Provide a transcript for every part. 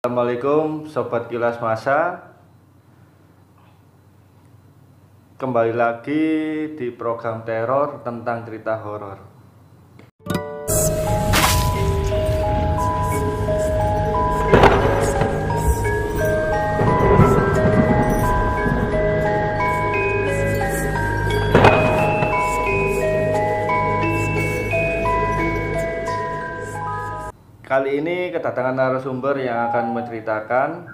Assalamualaikum Sobat Kilas Masa. Kembali lagi di program teror tentang cerita horor. Kali ini kedatangan narasumber yang akan menceritakan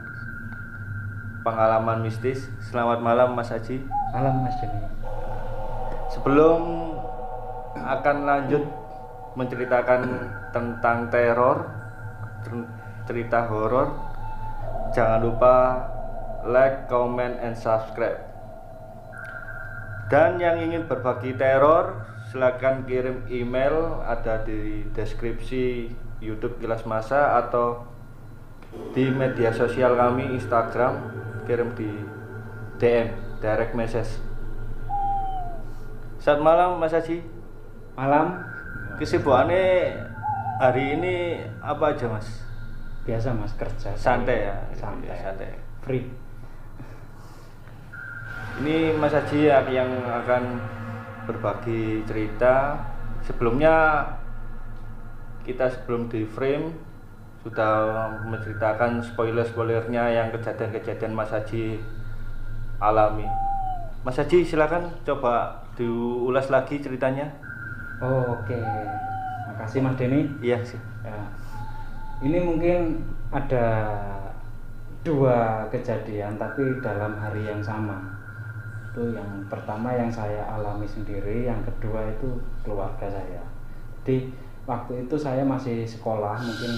pengalaman mistis. Selamat malam Mas Haji. Malam Mas Joni. Sebelum akan lanjut menceritakan tentang teror, cerita horor, jangan lupa like, comment, and subscribe. Dan yang ingin berbagi teror, silakan kirim email, ada di deskripsi YouTube Kilas Masa atau di media sosial kami, Instagram, kirim di DM, direct message. Selamat malam Mas Haji. Malam. Kesibukannya hari ini apa aja Mas? Biasa Mas, kerja. Santai ya? Santai. Free. Ini Mas Haji yang akan berbagi cerita. Sebelumnya kita sebelum di frame sudah menceritakan spoilernya yang kejadian-kejadian Mas Haji alami. Mas Haji silakan coba diulas lagi ceritanya. Oh, oke. Makasih Mas Denny. Iya sih. Ya. Ini mungkin ada dua kejadian tapi dalam hari yang sama. Itu yang pertama yang saya alami sendiri, yang kedua itu keluarga saya. Jadi waktu itu saya masih sekolah, mungkin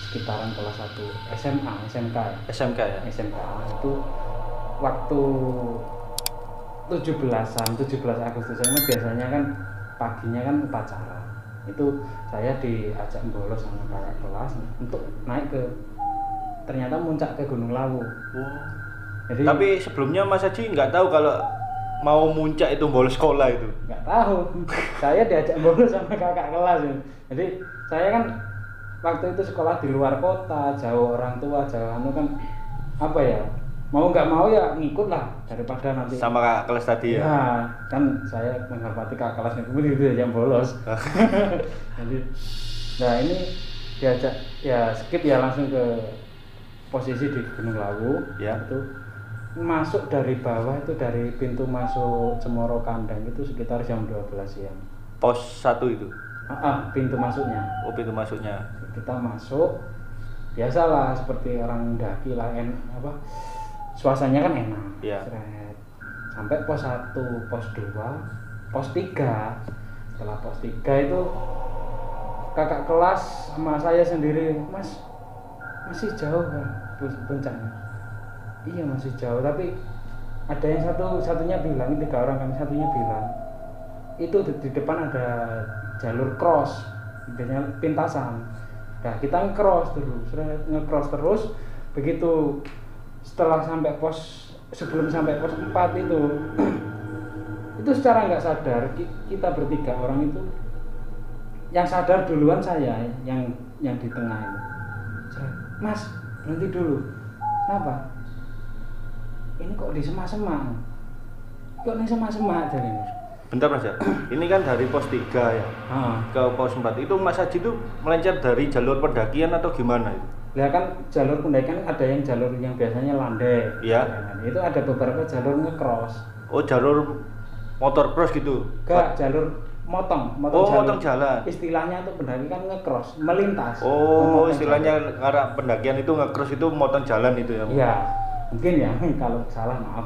sekitaran kelas 1 SMK ya. SMK itu waktu 17 Agustus ini biasanya kan paginya kan upacara. Itu saya diajak bolos sama kakak kelas untuk naik ke ternyata muncak ke Gunung Lawu. Jadi, tapi sebelumnya Mas Haji nggak tahu kalau mau muncak itu bolos sekolah itu? Nggak tahu. Saya diajak bolos sama kakak kelas. Jadi saya kan waktu itu sekolah di luar kota, jauh orang tua, jauh kan apa ya? Mau nggak mau ya ngikut lah daripada nanti sama kakak kelas tadi ya. Nah, kan saya menghormati kakak kelas itu yang bolos. Jadi, nah ini diajak ya skip ya langsung ke posisi di Gunung Lawu. Ya. Itu masuk dari bawah itu dari pintu masuk Cemoro Kandang itu sekitar jam 12 siang. Pos 1 itu? Pintu masuknya. Oh, pintu masuknya. Kita masuk biasalah seperti orang daki lah, suasananya kan enak. Ya. Sampai pos 1, pos 2, pos 3. Setelah pos 3 itu kakak kelas sama saya sendiri, Mas masih jauh kan puncaknya. Iya masih jauh, tapi ada yang satunya bilang, 3 orang kami, satunya bilang itu di depan ada jalur cross, biasanya pintasan. Nah kita ngecross terus, begitu setelah sampai sebelum sampai pos 4 itu secara nggak sadar kita bertiga orang itu, yang sadar duluan saya yang di tengah itu. Mas berhenti dulu, kenapa? Ini kok di semak-semak? Kok ini semak-semak dari ini? Bentar Mas ya. Ini kan dari pos 3 ya. Ke pos 4. Itu Mas Haji itu melenceng dari jalur pendakian atau gimana itu? Ya kan jalur pendakian ada yang jalur yang biasanya landai. Iya. Itu ada beberapa jalur ngecross. Oh, jalur motor cross gitu. Enggak, jalur motong jalan. Istilahnya itu pendaki kan ngecross, melintas. Oh, istilahnya karena pendakian itu ngecross itu motong jalan itu ya. Iya. Mungkin ya, kalau salah maaf.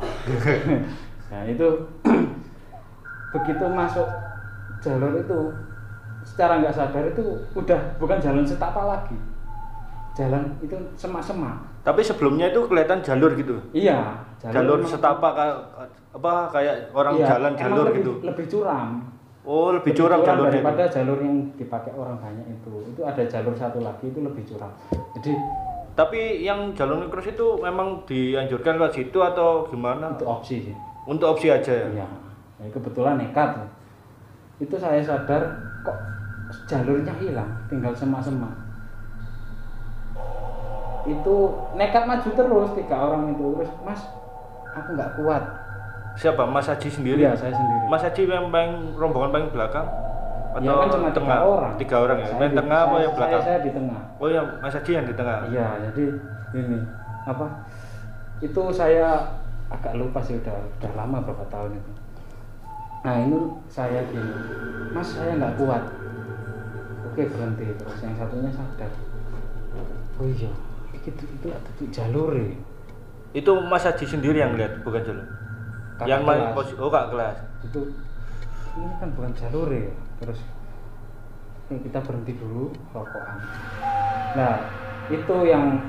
Nah itu begitu masuk jalur itu secara nggak sadar itu udah bukan jalan setapak lagi, jalan itu semak-semak. Tapi sebelumnya itu kelihatan jalur gitu. Iya, jalur setapak kayak orang jalan jalur lebih, gitu. Lebih curam. Oh, lebih curam jalurnya daripada itu. Jalur yang dipakai orang banyak itu ada jalur satu lagi itu lebih curam. Jadi tapi yang jalur cross itu memang dianjurkan ke situ atau gimana? Itu opsi sih. Untuk opsi aja ya? Iya. Ya, kebetulan nekat. Itu saya sadar kok jalurnya hilang, tinggal semak-semak. itu nekat maju terus 3 orang itu. Terus Mas, aku nggak kuat. Siapa? Mas Haji sendiri? Iya, saya sendiri. Mas Haji yang paling rombongan paling belakang? Ya kan cuma tengah? 3 orang. 3 orang ya? Yang tengah apa yang belakang? Saya di tengah. Oh ya, Mas Haji yang di tengah? Iya, jadi ini apa? Itu saya agak lupa sih, udah lama berapa tahun itu. Nah ini saya gini, Mas saya nggak kuat. Oke berhenti, terus yang satunya sadar. Oh iya, itu ada jalur ya. Itu Mas Haji sendiri yang lihat, bukan jalur? Yang Kak kelas? Itu ini kan bukan jalur ya. Terus kita berhenti dulu rokokan. Nah itu yang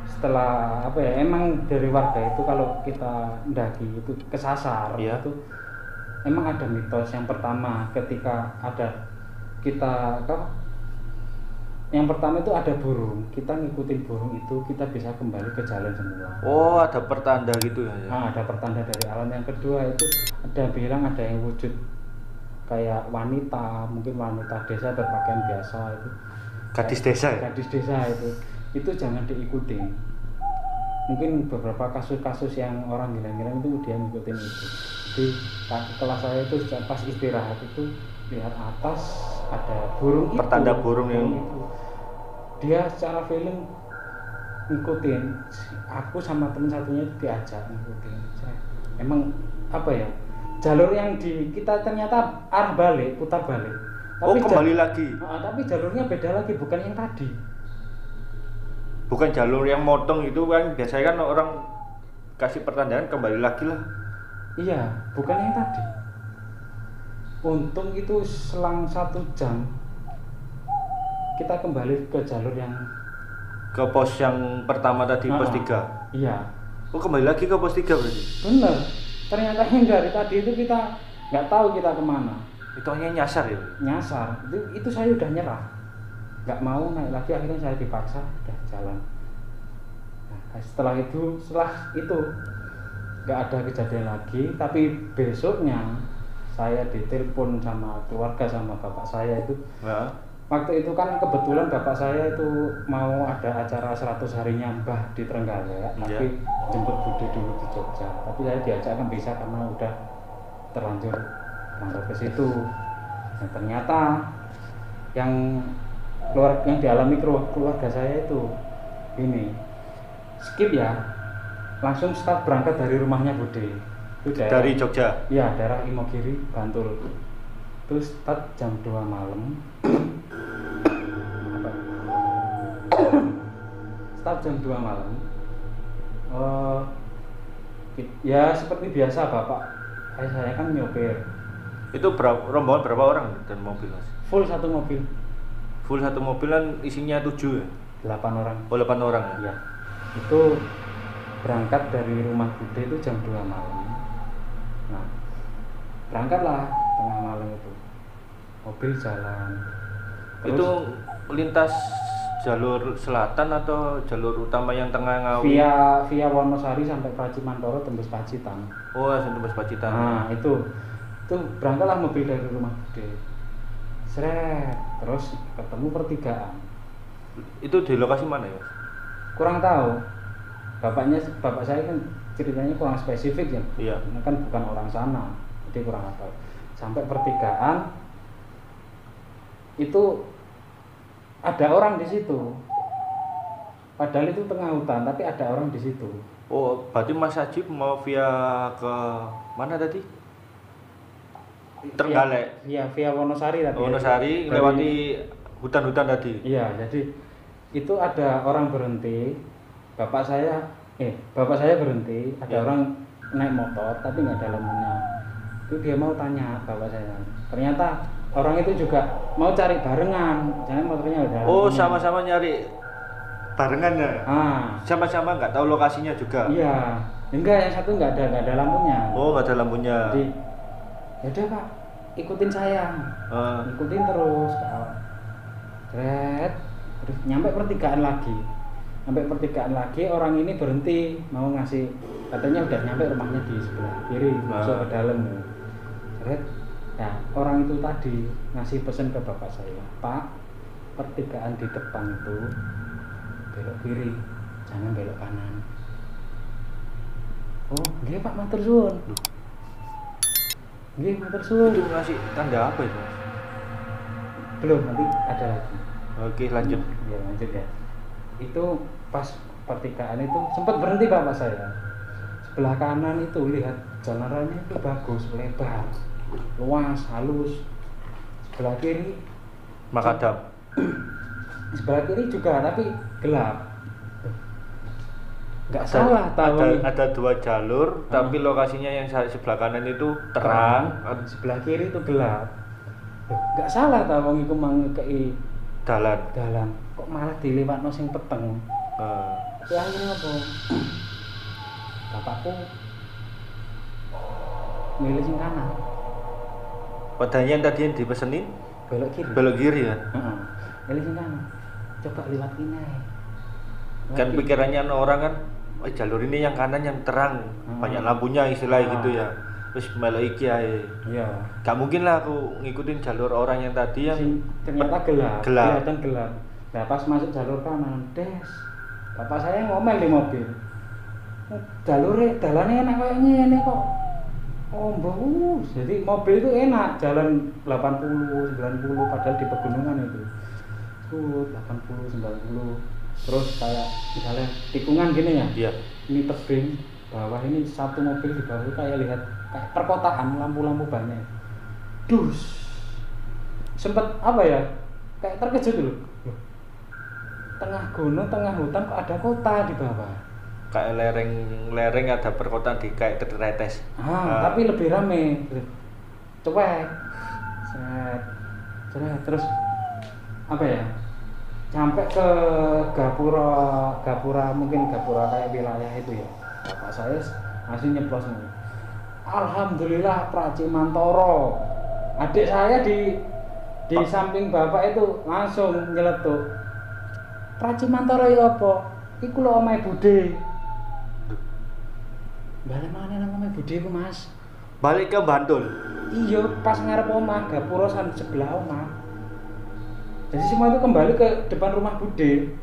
setelah apa ya, emang dari warga itu kalau kita mendaki itu kesasar, iya. Itu emang ada mitos. Yang pertama ketika ada kita yang pertama itu ada burung, kita ngikutin burung itu kita bisa kembali ke jalan semula. Oh ada pertanda gitu ya? Nah, ada pertanda dari alam. Yang kedua itu ada bilang ada yang wujud kayak wanita, mungkin wanita desa berpakaian biasa itu. Gadis desa ya? Gadis desa itu jangan diikuti. Mungkin beberapa kasus-kasus yang orang gila-gila itu dia ngikutin itu. Di kelas saya itu pas istirahat itu lihat atas ada burung, pertanda itu, burung yang itu. Dia secara feeling ngikutin. Aku sama temen satunya itu diajak ngikutin. Emang apa ya? Jalur yang kita ternyata arah balik, putar balik. Tapi kembali lagi. Tapi jalurnya beda lagi, bukan yang tadi. Bukan jalur yang motong itu kan biasanya kan orang kasih pertandaan kembali lagi lah. Iya, bukan yang tadi. Untung itu selang 1 jam kita kembali ke jalur yang ke pos yang pertama tadi, pos 3. Iya. Oh kembali lagi ke pos 3 berarti? Bener. Ternyata yang dari tadi itu kita nggak tahu kita kemana. Itu hanya nyasar ya? Nyasar. Itu saya udah nyerah. Nggak mau naik lagi, akhirnya saya dipaksa udah jalan. Nah, setelah itu nggak ada kejadian lagi. Tapi besoknya saya ditelepon sama keluarga sama bapak saya itu. Ya. Waktu itu kan kebetulan bapak saya itu mau ada acara 100 harinya Mbah di Trenggalek, tapi jemput Bude dulu di Jogja. Tapi saya diajak kan bisa karena udah terlanjur berangkat ke situ. Nah, ternyata yang dialami keluarga saya itu ini skip ya, langsung start berangkat dari rumahnya Bude. Itu dari Jogja? Iya, daerah Imogiri, Bantul. Terus start jam 2 malam. Start jam 2 malam. Ya seperti biasa bapak saya kan nyopir. Itu rombongan berapa orang dan mobil mas? Full 1 mobil. Full 1 mobil kan isinya 7 ya? 8 orang. Oh 8 orang ya? Iya. Itu berangkat dari rumah Bude itu jam 2 malam. Nah, berangkatlah tengah malam itu. Mobil jalan. Terus, itu lintas jalur selatan atau jalur utama yang tengah Ngawi? Via Wonosari sampai Pracimantoro tembus Pacitan. Oh, tembus Pacitan. Nah, itu berangkatlah mobil dari rumah Bude. Seret, terus ketemu pertigaan. Itu di lokasi mana ya? Kurang tahu. Bapak saya kan ceritanya kurang spesifik ya. Iya. Karena kan bukan orang sana, jadi kurang apa. Sampai pertigaan itu ada orang di situ. Padahal itu tengah hutan, tapi ada orang di situ. Oh, berarti Mas Haji mau via ke mana tadi? Trenggalek. Iya, via Wonosari tadi. Wonosari lewati hutan-hutan tadi. Iya, jadi itu ada orang berhenti. Bapak saya berhenti, ada orang naik motor tapi nggak ada lampunya. Itu dia mau tanya bapak saya. Ternyata orang itu juga mau cari barengan, jangan motornya udah. Oh, sama-sama nyari barengan ya? Sama-sama nggak tahu lokasinya juga? Iya, enggak, yang satu nggak ada lampunya. Oh, nggak ada lampunya. Jadi, yaudah pak, ikutin saya, ikutin terus. Terus nyampe pertigaan lagi, orang ini berhenti mau ngasih, katanya udah nyampe rumahnya di sebelah kiri, masuk ke dalam. Nah, orang itu tadi ngasih pesan ke bapak saya, Pak, pertigaan di depan itu belok kiri, jangan belok kanan. Oh, nggih Pak, matur suwun. Nggih, matur suwun. Itu ngasih tanda apa itu, Mas? Belum, nanti ada lagi. Oke, lanjut. Ya, lanjut ya. Itu pas pertigaan itu sempat berhenti bapak saya. Sebelah kanan itu lihat jalan raya itu bagus, lebar, luas, halus. Sebelah kiri Makadam. sebelah kiri juga tapi gelap. Nggak salah tahu. Ada 2 jalur, tapi lokasinya yang sebelah kanan itu terang, sebelah kiri itu gelap. Nggak salah tahu wong iku mangkei dalan. kok malah dilewatno sing peteng. Ya akhirnya apa? Bapakku milih sing kanan. Padahal yang tadi yang dipesenin Belok kiri. belok kiri ya. Heeh. Milih sing kanan. Coba lewat ini. Kan pikirannya orang kan, jalur ini yang kanan yang terang, banyak lampunya istilahnya gitu ya. Terus melok iki ae. Iya. Gak mungkin lah aku ngikutin jalur orang yang tadi yang Ternyata gelap. Gelap. Kelihatan gelap. Nah, pas masuk jalur kanan, des. Bapak saya ngomel di mobil. Dalannya enak kayak ngene kok. Oh, bagus. Jadi mobil itu enak, jalan 80, 90 padahal di pegunungan itu. 80, 90. Terus kayak misalnya tikungan gini ya. Iya. Ini tebing, bawah ini satu mobil di bawah kayak lihat kayak perkotaan, lampu-lampu banyak. Dus. Sempet apa ya? Kayak terkejut dulu. Loh, tengah gunung, tengah hutan kok ada kota di bawah. Kayak lereng ada perkotaan di kayak terretes. Tapi lebih rame. Cuek. Terus apa ya? Sampai ke Gapura mungkin Gapura kayak wilayah itu ya. Bapak saya masih nyeplos nih. Alhamdulillah Praci Mantoro. Adik saya di samping bapak itu langsung nyeletuk. Praci Mantoro ya apa? Iku lho omahe Bude. Balik mana nang omahe Bude ku, Mas? Balik ke Bantul. Iya, pas ngarep omah Gapura sebelah omah. Jadi semua itu kembali ke depan rumah Bude.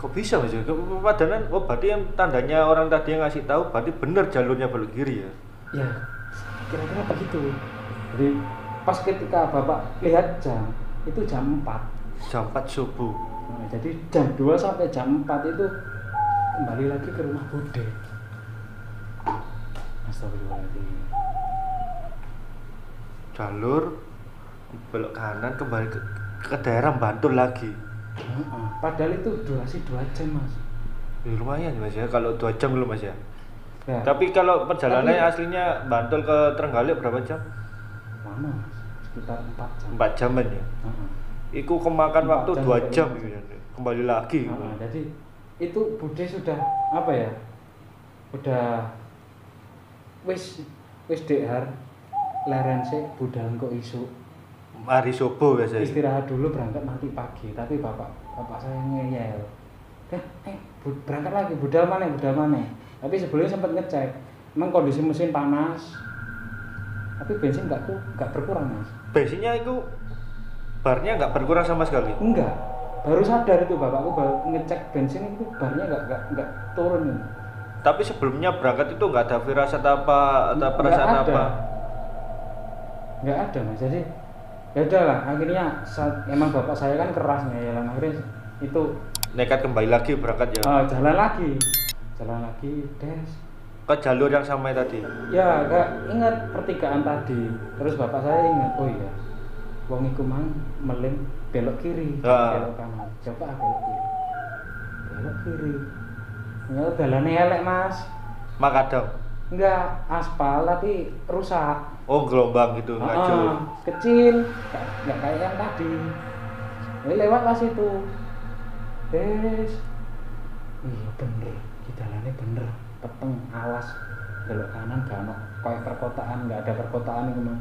Kok bisa Mas? Padahal berarti yang tandanya orang tadi yang ngasih tahu berarti bener jalurnya belok kiri ya. Ya, kira-kira begitu. Jadi pas ketika Bapak lihat jam, itu jam 4. Jam 4 subuh. Nah, jadi jam 2 sampai jam 4 itu kembali lagi ke rumah Bude. Astagfirullahaladzim. Jalur belok kanan kembali ke daerah Bantul lagi. Padahal itu durasi 2 jam, Mas. Ya, lumayan Mas ya, kalau 2 jam belum Mas ya. Ya. Tapi kalau perjalanannya aslinya Bantul ke Trenggalek berapa jam? Lama, Mas. Sekitar 4 jam. 4 jaman ya. Iku kemakan waktu 2 jam gitu ya. Kembali lagi. Jadi itu Bude sudah apa ya? Udah wis dehar leren sik budal kok isu. Hari subuh biasa. Istirahat dulu berangkat nanti pagi, tapi bapak saya ngeyel. Berangkat lagi budal mana? Tapi sebelumnya sempat ngecek. Emang kondisi mesin panas. Tapi bensin enggak berkurang, Mas. Bensinnya itu barnya enggak berkurang sama sekali. Enggak. Baru sadar itu bapakku baru ngecek bensin itu barnya enggak turun. Tapi sebelumnya berangkat itu enggak ada firasat apa atau perasaan apa? Enggak ada, Mas. Jadi ya udahlah, akhirnya emang bapak saya kan keras ngeyelan, akhirnya itu nekat kembali lagi berangkat ya. Jalan lagi des Ke jalur yang sama tadi. ya, gak ingat pertigaan tadi. Terus bapak saya ingat, oh iya wong iku mang melim belok kiri, belok kanan, coba belok kiri ya dalane elek, Mas. Makadam. Enggak aspal tapi rusak. Oh, gelombang gitu, ngajur. Kecil, nggak kayak yang tadi. Lewat pas itu. Iya bener, di jalannya bener, peteng, alas, belok kanan gak ono, kayak perkotaan, nggak ada perkotaan itu mah.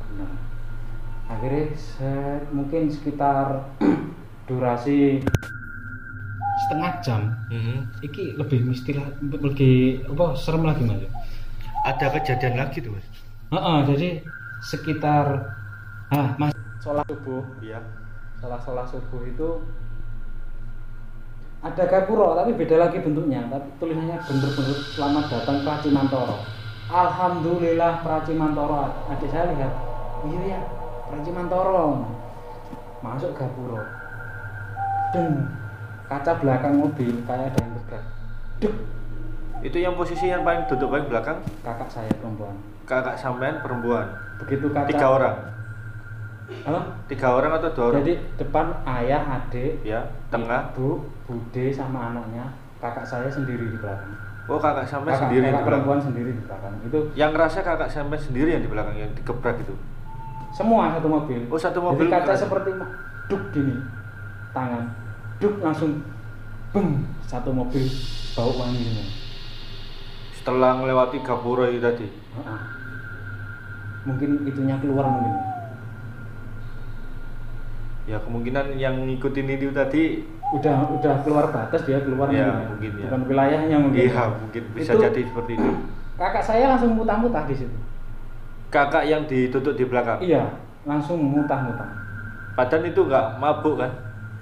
Bener. Akhirnya mungkin sekitar durasi setengah jam. Iki lebih serem lagi, Mas. Ada kejadian lagi tuh, Mas. Jadi sekitar Mas, sholat subuh. Iya. Sholat subuh itu ada gapura tapi beda lagi bentuknya, tapi tulisannya bener-bener selamat datang Praci Mantoro. Alhamdulillah Praci Mantoro. Adik saya lihat, iya ya Praci Mantoro. Masuk gapura. Deng, kaca belakang mobil kayak ada yang gebrak. Duk. Itu yang posisi yang paling duduk paling belakang? Kakak saya perempuan. Kakak sampean perempuan. Begitu kaca. 3 orang. Halo? 3 orang atau 2 orang? Jadi depan ayah, adik, Ya, tengah. ibu, bude sama anaknya. Kakak saya sendiri di belakang. Oh, kakak sampean sendiri di Kakak belakang. perempuan sendiri di belakang. Itu Yang ngerasa kakak sampean sendiri yang di belakang yang digebrak itu. semua satu mobil. Oh, satu mobil. Jadi kaca keren. seperti duk gini. Tangan. Duk langsung beng, satu mobil bau wangi semua. Setelah melewati gapura itu tadi. Heeh. Mungkin itunya keluar mungkin. Ya kemungkinan yang ngikutin itu tadi. Udah keluar batas, dia keluar Ya, mungkin. mungkin ya. Bukan wilayahnya mungkin. Iya, mungkin bisa Itu jadi seperti itu. Kakak saya langsung mutah-mutah di situ. Kakak yang ditutup di belakang. Iya, langsung mutah-mutah. Padahal itu nggak mabuk kan?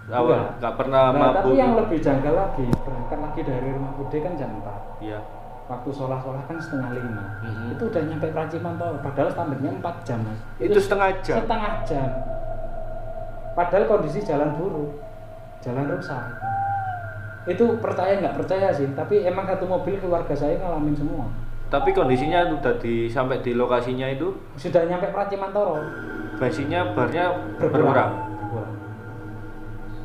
Awal nggak pernah Nah, mabuk. tapi yang lebih janggal lagi, berangkat lagi dari rumah Bude kan jam 4. Iya. Waktu sholat kan setengah 5. Mhm. Itu udah nyampe Praci Mantoro, padahal standarnya 4 jam, Mas. Itu setengah jam. Setengah jam. Padahal kondisi jalan buruk, jalan rusak. Itu percaya nggak percaya sih, tapi emang satu mobil keluarga saya ngalamin semua. Tapi kondisinya udah sampai di lokasinya itu Sudah nyampe Praci Mantoro, bensinnya barnya berkurang. berkurang.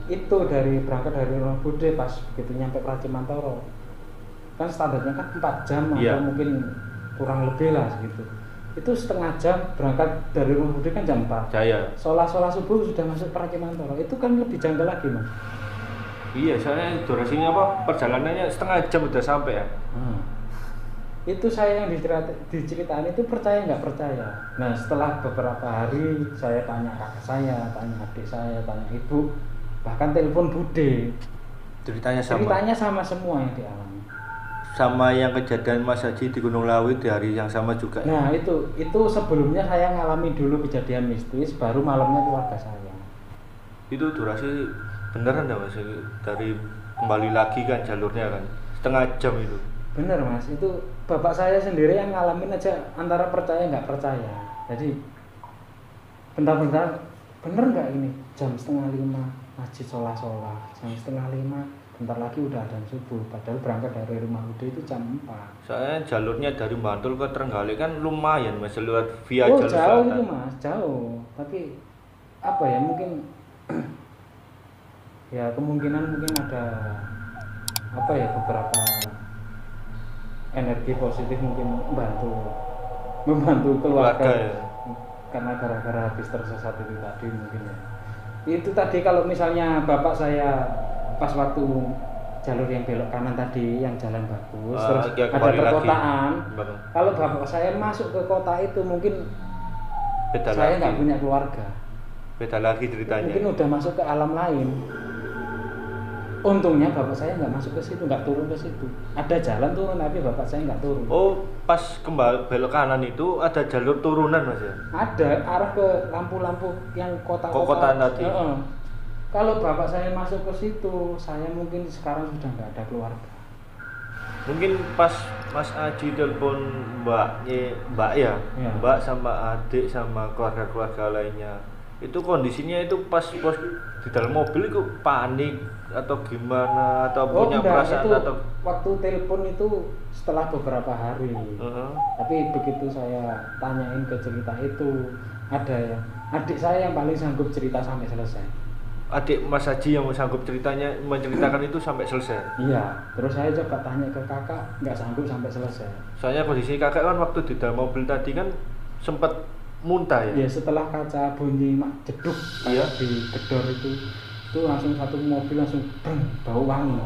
Itu berangkat dari rumah Bude pas begitu nyampe Praci Mantoro. Kan standarnya kan 4 jam Iya. atau mungkin kurang lebih lah segitu. Itu setengah jam berangkat dari rumah Bude kan jam 4. Jaya. Sholat subuh sudah masuk Praci Mantoro. Itu kan lebih janggal lagi, Mas. Iya, soalnya durasinya apa? Perjalanannya setengah jam udah sampai ya. Itu saya yang diceritain itu percaya nggak percaya. Nah, setelah beberapa hari saya tanya kakak saya, tanya adik saya, tanya ibu, bahkan telepon Bude. Ceritanya sama. Ceritanya sama semua yang dialami. Sama yang kejadian Mas Haji di Gunung Lawu di hari yang sama juga. Nah, itu sebelumnya saya ngalami dulu kejadian mistis, baru malamnya keluarga saya. Itu durasi beneran enggak Mas? Dari kembali lagi kan jalurnya kan setengah jam itu. Bener, Mas, itu bapak saya sendiri yang ngalamin aja antara percaya nggak percaya. Jadi bentar-bentar, bener nggak ini jam setengah 5 masjid sholat, jam setengah 5 bentar lagi udah adzan subuh, padahal berangkat dari rumah Bude itu jam 4. Soalnya jalurnya dari Bantul ke Trenggalek kan lumayan Mas, lewat via Oh, jalur jauh selatan. itu, Mas, jauh. Tapi apa ya, mungkin ya kemungkinan mungkin ada apa ya, beberapa energi positif mungkin membantu keluarga ya. karena gara-gara habis tersesat itu tadi mungkin ya. Itu tadi kalau misalnya bapak saya pas waktu jalur yang belok kanan tadi yang jalan bagus, terus ya ada kembali lagi. perkotaan. Baru. Kalau bapak saya masuk ke kota itu mungkin Beda saya lagi. nggak punya keluarga. Beda lagi ceritanya. Mungkin udah masuk ke alam lain. Untungnya bapak saya nggak masuk ke situ, nggak turun ke situ. Ada jalan turun tapi bapak saya nggak turun. Oh, pas kembali belok kanan itu ada jalur turunan Mas ya? Ada arah ke lampu-lampu yang kota-kota. Kota tadi. Heeh. Kalau bapak saya masuk ke situ, saya mungkin sekarang sudah nggak ada keluarga. Mungkin pas Mas Aji telepon Mbak ya, Iya. Mbak sama adik sama keluarga-keluarga lainnya. Itu kondisinya itu pas di dalam mobil itu panik atau gimana atau punya enggak, perasaan itu atau waktu telepon itu setelah beberapa hari. Heeh. Tapi begitu saya tanyain ke cerita itu, ada yang adik saya yang paling sanggup cerita sampai selesai. Adik Mas Haji yang sanggup menceritakan itu sampai selesai. Iya, terus saya coba tanya ke kakak, nggak sanggup sampai selesai. Soalnya kondisi kakak kan waktu di dalam mobil tadi kan sempat muntah ya. Ya setelah kaca bunyi jeduk Iya. kayak di gedor itu langsung satu mobil langsung bau wangi.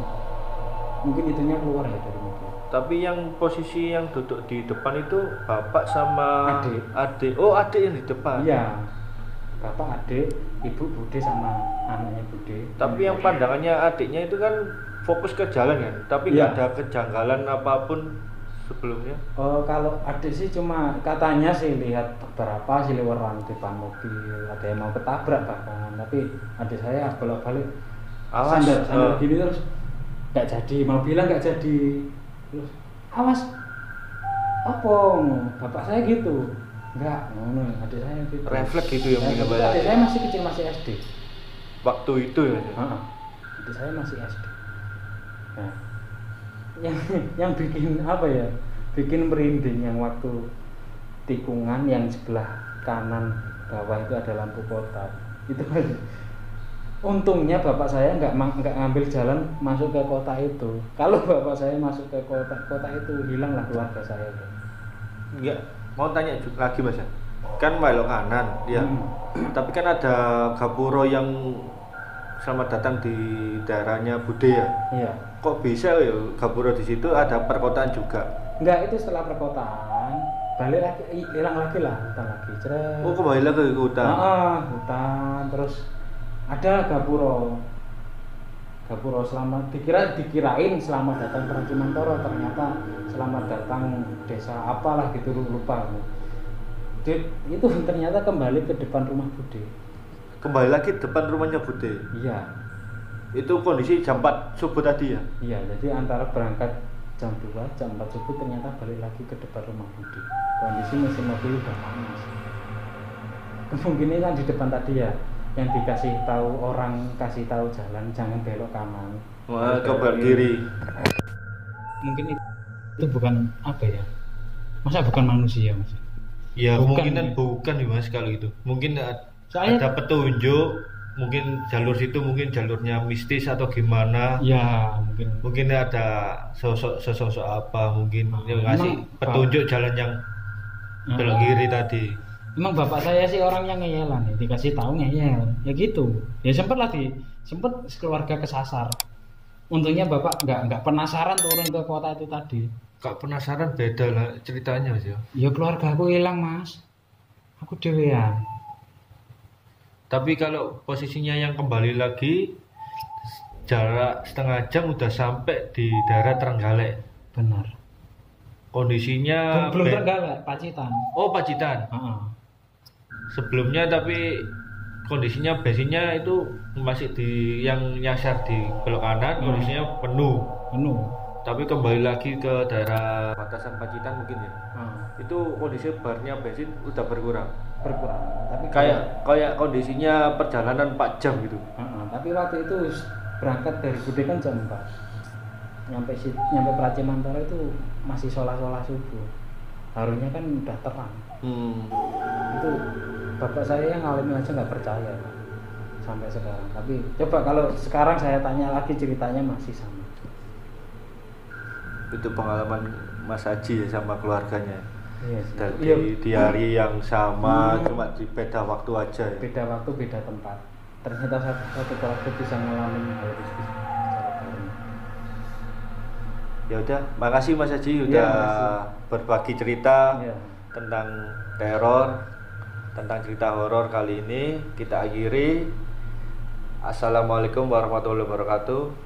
Mungkin itunya keluar ya dari mobil. Tapi yang posisi yang duduk di depan itu bapak sama Adik. Oh, adik yang di depan. Iya, bapak, adik, ibu, Bude sama anaknya Bude. Tapi yang pandangannya adiknya itu kan fokus ke jalan kan, tapi nggak Iya. ada kejanggalan apapun sebelumnya? Kalau adik sih cuma katanya sih lihat beberapa siliweran di depan mobil, ada yang mau ketabrak bahkan, tapi adik saya bolak-balik Awas, sandal gini terus nggak jadi, mau bilang nggak jadi, terus awas apa bapak saya gitu, nggak ngono adik saya gitu, refleks gitu ya mungkin adik Mbak. saya masih kecil, masih SD Waktu itu ya. adik saya masih SD. Nah, yang bikin apa ya, bikin merinding yang waktu tikungan yang sebelah kanan bawah itu ada lampu kota itu. Untungnya bapak saya nggak ngambil jalan masuk ke kota itu. Kalau bapak saya masuk ke kota itu, hilanglah keluarga saya. Enggak, mau tanya lagi Mas ya. Kan belok kanan ya. Tapi kan ada gapura yang selamat datang di daerahnya Bude ya. Iya. Kok bisa ya gapura di situ ada perkotaan juga? Enggak, itu setelah perkotaan balik lagi, hilang lagi lah, hutan lagi. Ceret. Oh, kembali lagi ke hutan. Hutan terus ada gapura selamat, dikirain selamat datang Praji Mantoro, ternyata selamat datang desa apalah gitu, lupa. Itu ternyata kembali ke depan rumah Bude. Kembali lagi depan rumahnya Bude. Iya. Itu kondisi jam 4 subuh tadi ya? Iya, jadi antara berangkat jam 2, jam 4 subuh ternyata balik lagi ke depan rumah Bude. Kondisi mesin mobil udah panas. Kemungkinan kan di depan tadi ya, yang dikasih tahu orang, kasih tahu jalan jangan belok kanan. Wah, ke belok kiri. Mungkin itu bukan apa ya? Masa bukan manusia, Mas? Ya, Bukan, kemungkinan ya. bukan nih Mas kalau itu. Mungkin Soalnya- ada petunjuk, mungkin jalur situ mungkin jalurnya mistis atau gimana. Ya, mungkin. Mungkin ada sosok apa mungkin yang ngasih Emang petunjuk jalan yang belok kiri tadi. Emang bapak saya sih orang yang ngeyelan, ya dikasih tahu ngeyel, ya gitu. Ya sempet keluarga kesasar. Untungnya bapak nggak penasaran turun ke kota itu tadi. Kak penasaran beda lah ceritanya Mas ya. Ya keluarga aku hilang Mas, aku dewean. Tapi kalau posisinya yang kembali lagi jarak setengah jam udah sampai di daerah Trenggalek. Benar. Kondisinya Belum Trenggalek, Pacitan. Oh, Pacitan. Sebelumnya tapi kondisinya bensinnya itu masih di yang nyasar di belok kanan, kondisinya penuh. Tapi kembali lagi ke daerah batasan Pacitan mungkin ya. Itu kondisi barnya bensin udah berkurang. Tapi Kayak kondisinya perjalanan 4 jam gitu. Tapi waktu itu berangkat dari Bude kan jam 4. Nyampe Praji Mantoro itu masih sholat subuh. Harusnya kan udah terang. Itu bapak saya yang ngalamin aja nggak percaya sampai sekarang. Tapi coba kalau sekarang saya tanya lagi ceritanya masih sama. Itu pengalaman Mas Haji ya sama keluarganya. Iya sih. Dan di hari yang sama cuma di beda waktu aja ya. Beda waktu, beda tempat. Ternyata satu keluarga bisa ngalamin hal itu secara bareng. Ya udah, makasih Mas Haji udah berbagi cerita tentang teror, tentang cerita horor kali ini. Kita akhiri. Assalamualaikum warahmatullahi wabarakatuh.